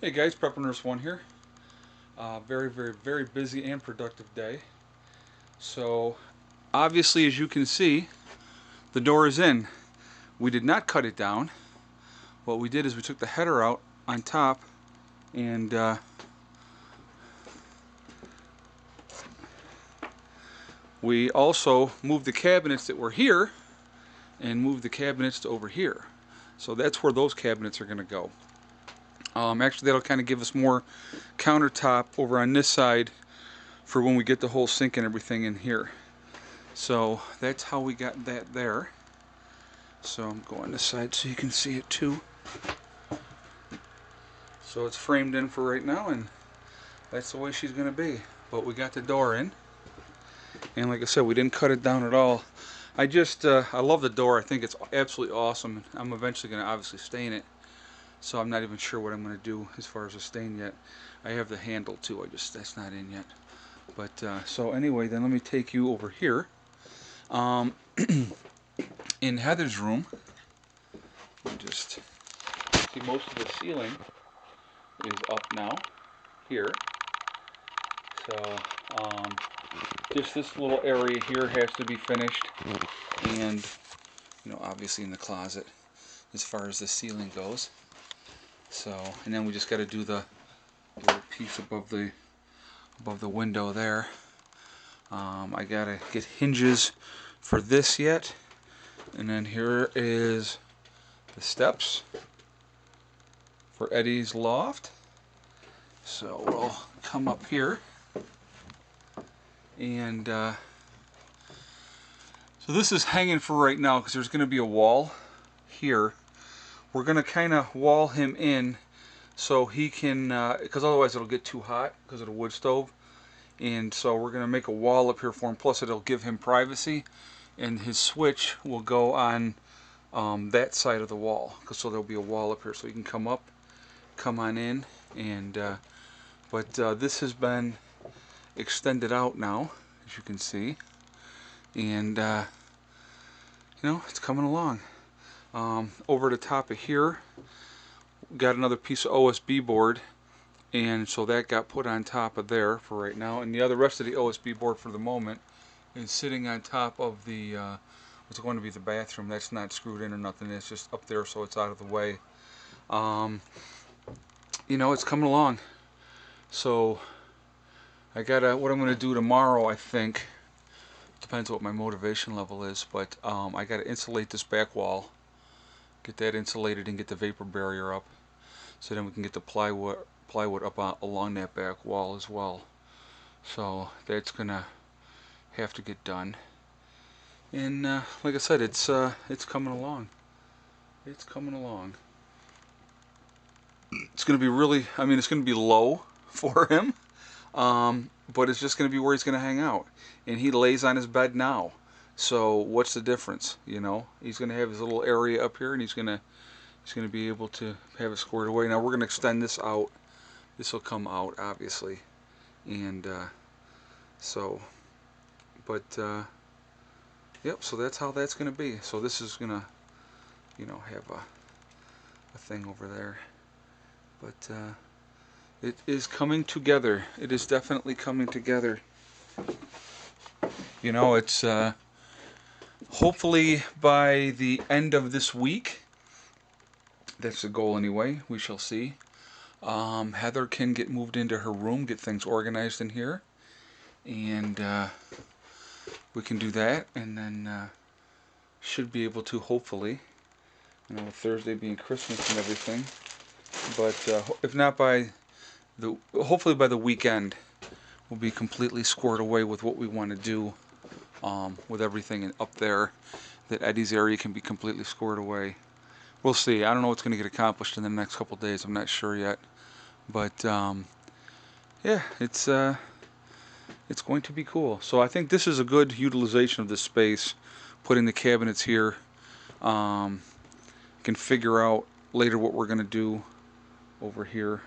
Hey guys, Prepper Nurse 1 here. Very busy and productive day. So, obviously, as you can see, the door is in. We did not cut it down. What we did is we took the header out on top and we also moved the cabinets that were here and moved the cabinets to over here. So that's where those cabinets are going to go. Actually, that'll kind of give us more countertop over on this side for when we get the whole sink and everything in here. So that's how we got that there. So I'm going this side so you can see it too. So it's framed in for right now, and that's the way she's going to be. But we got the door in, and like I said, we didn't cut it down at all. I love the door. I think it's absolutely awesome. I'm eventually going to obviously stain it, so I'm not even sure what I'm going to do as far as the stain yet. I have the handle too. That's not in yet. But so anyway, then let me take you over here. In Heather's room, you just see most of the ceiling is up now here. So just this little area here has to be finished, and obviously in the closet as far as the ceiling goes. So, and then we just got to do the little piece above the window there. I gotta get hinges for this yet, and then here is the steps for Eddie's loft. So we'll come up here, and so this is hanging for right now because there's going to be a wall here. We're going to kind of wall him in so he can, because otherwise it'll get too hot because of the wood stove. And so we're going to make a wall up here for him, plus it'll give him privacy, and his switch will go on that side of the wall, so there'll be a wall up here so he can come up, come on in. And but this has been extended out now, as you can see, and it's coming along. Over the top of here, got another piece of OSB board, and so that got put on top of there for right now, and the rest of the OSB board for the moment is sitting on top of the what's going to be the bathroom. That's not screwed in or nothing, it's just up there so it's out of the way. It's coming along. So I gotta, what I'm gonna do tomorrow, I think, depends what my motivation level is, but I gotta insulate this back wall, get that insulated and get the vapor barrier up, so then we can get the plywood up along that back wall as well. So that's gonna have to get done, and like I said, it's coming along. It's coming along. It's gonna be really, it's gonna be low for him, but it's just gonna be where he's gonna hang out, and he lays on his bed now. So what's the difference? He's gonna have his little area up here, and he's gonna be able to have it squared away. Now we're gonna extend this out. This will come out, obviously, and so, but yep. So that's how that's gonna be. So this is gonna, have a thing over there, but it is coming together. It is definitely coming together. It's hopefully by the end of this week. That's the goal anyway. We shall see. Heather can get moved into her room, get things organized in here, and we can do that, and then should be able to, hopefully, Thursday being Christmas and everything, but if not hopefully by the weekend, we'll be completely squared away with what we want to do with everything up there, that Eddie's area can be completely squared away. We'll see. I don't know what's going to get accomplished in the next couple days. I'm not sure yet. But yeah, it's going to be cool. So I think this is a good utilization of this space, putting the cabinets here. Can figure out later what we're going to do over here.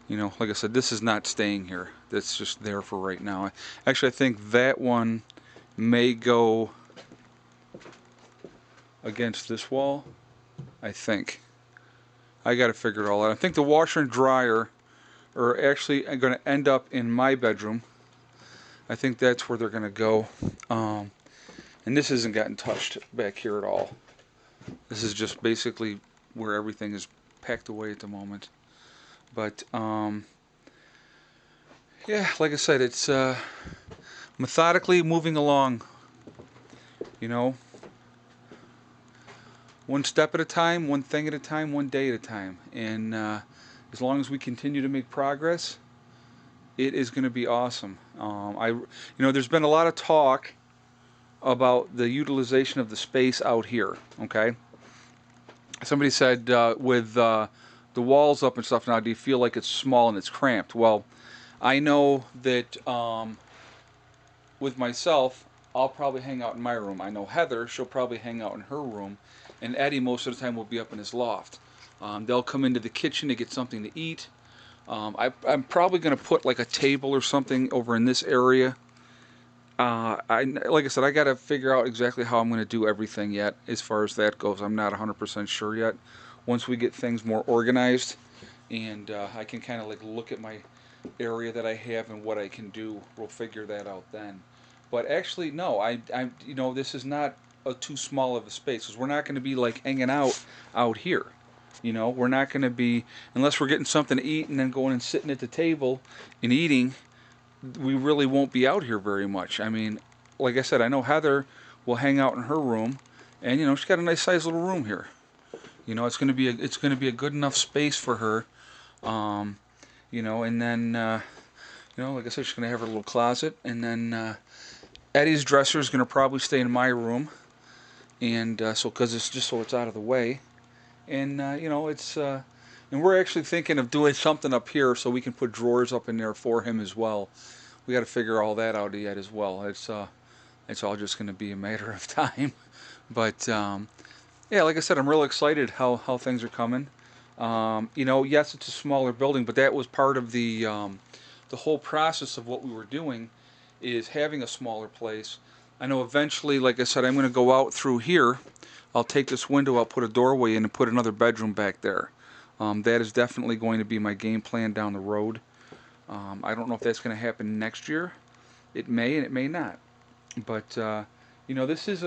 Like I said, this is not staying here. That's just there for right now. Actually, I think that one may go against this wall. I think. I got to figure it all out. I think the washer and dryer are actually going to end up in my bedroom. I think that's where they're going to go. And this hasn't gotten touched back here at all. This is just basically where everything is packed away at the moment. But yeah, like I said, it's methodically moving along. You know, one step at a time, one thing at a time, one day at a time. And as long as we continue to make progress, it is going to be awesome. There's been a lot of talk about the utilization of the space out here. Okay, somebody said with the walls up and stuff now, do you feel like it's small and it's cramped? Well, I know that with myself, I'll probably hang out in my room. I know Heather, she'll probably hang out in her room, and Eddie most of the time will be up in his loft. They'll come into the kitchen to get something to eat. I'm probably going to put like a table or something over in this area. Like I said, I got to figure out exactly how I'm going to do everything yet as far as that goes. I'm not 100% sure yet. Once we get things more organized and I can kind of like look at my area that I have and what I can do, we'll figure that out then. But actually, no, this is not too small of a space, because we're not going to be like hanging out here. We're not going to be, unless we're getting something to eat and then going and sitting at the table and eating, we really won't be out here very much. I mean, like I said, I know Heather will hang out in her room, and she's got a nice sized little room here. It's going to be a good enough space for her. And then like I said, she's going to have her little closet, and then Eddie's dresser is going to probably stay in my room, and because it's just so it's out of the way, and and we're actually thinking of doing something up here so we can put drawers up in there for him as well. We got to figure all that out yet as well. It's all just going to be a matter of time. But yeah, like I said, I'm real excited how things are coming. Yes, it's a smaller building, but that was part of the whole process of what we were doing, is having a smaller place. I know eventually, like I said, I'm going to go out through here. I'll take this window, I'll put a doorway in and put another bedroom back there. That is definitely going to be my game plan down the road. I don't know if that's going to happen next year. It may and it may not. But this is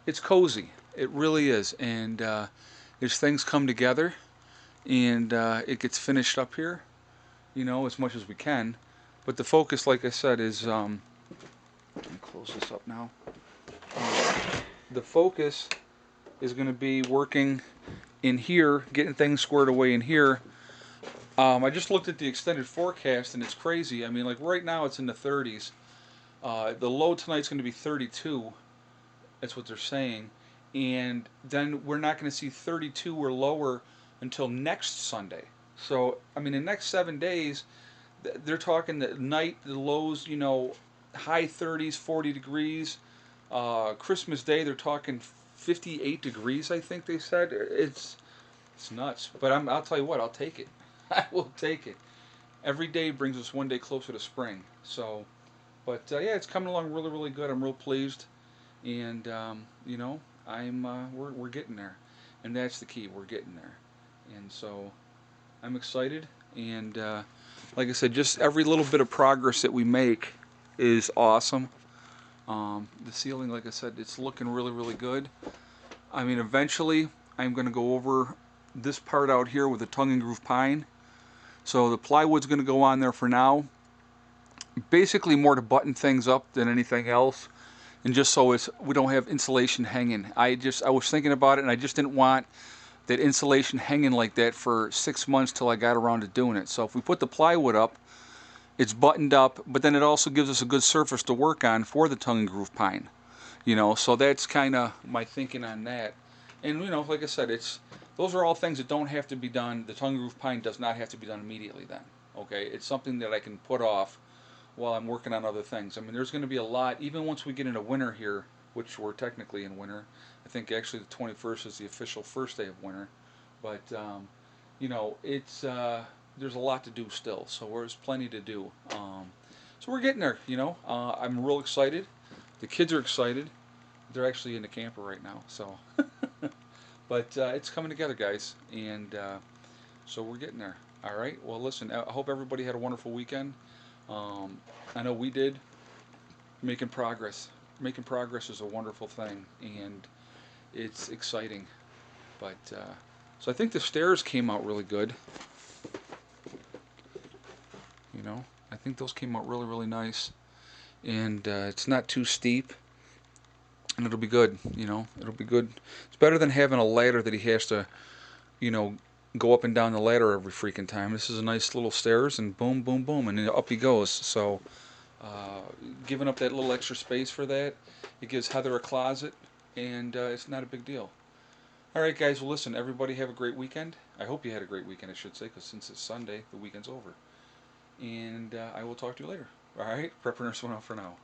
it's cozy. It really is. And as things come together and it gets finished up here, as much as we can. But the focus, like I said, is let me close this up now. The focus is going to be working in here, getting things squared away in here. I just looked at the extended forecast, and it's crazy. I mean, like right now it's in the 30s. The low tonight's going to be 32. That's what they're saying. And then we're not going to see 32 or lower until next Sunday. So, I mean, the next 7 days, they're talking the night, the lows, high 30s, 40 degrees. Christmas Day, they're talking 58 degrees, I think they said. It's nuts. But I'll tell you what, I'll take it. I will take it. Every day brings us one day closer to spring. So, but yeah, it's coming along really, really good. I'm real pleased, and we're getting there, and that's the key. We're getting there, and so I'm excited. And like I said, just every little bit of progress that we make is awesome. The ceiling, like I said, it's looking really, really good. I mean, eventually, I'm going to go over this part out here with the tongue and groove pine. So the plywood's going to go on there for now. Basically more to button things up than anything else, and just so we don't have insulation hanging. I was thinking about it, and I just didn't want that insulation hanging like that for 6 months till I got around to doing it. So if we put the plywood up, it's buttoned up, but then it also gives us a good surface to work on for the tongue and groove pine. So that's kind of my thinking on that. And like I said, those are all things that don't have to be done. The tongue and groove pine does not have to be done immediately then. Okay, it's something that I can put off while I'm working on other things. I mean, there's going to be a lot, even once we get into winter here, which we're technically in winter. I think actually the 21st is the official first day of winter. But, there's a lot to do still, so there's plenty to do. So we're getting there, I'm real excited. The kids are excited. They're actually in the camper right now, so. But it's coming together, guys, and So we're getting there. All right. Well, listen. I hope everybody had a wonderful weekend. I know we did. Making progress. Making progress is a wonderful thing, and it's exciting. But so I think the stairs came out really good. You know, I think those came out really, really nice, and it's not too steep, and it'll be good. You know, it'll be good. It's better than having a ladder that he has to, you know, go up and down the ladder every freaking time. This is a nice little stairs, and boom, boom, boom, and then up he goes. So, uh, giving up that little extra space for that, it gives Heather a closet, and it's not a big deal. All right, guys. Well, listen. Everybody have a great weekend. I hope you had a great weekend, I should say, because since it's Sunday, the weekend's over. And I will talk to you later. All right, Prepper Nurse 1 out for now.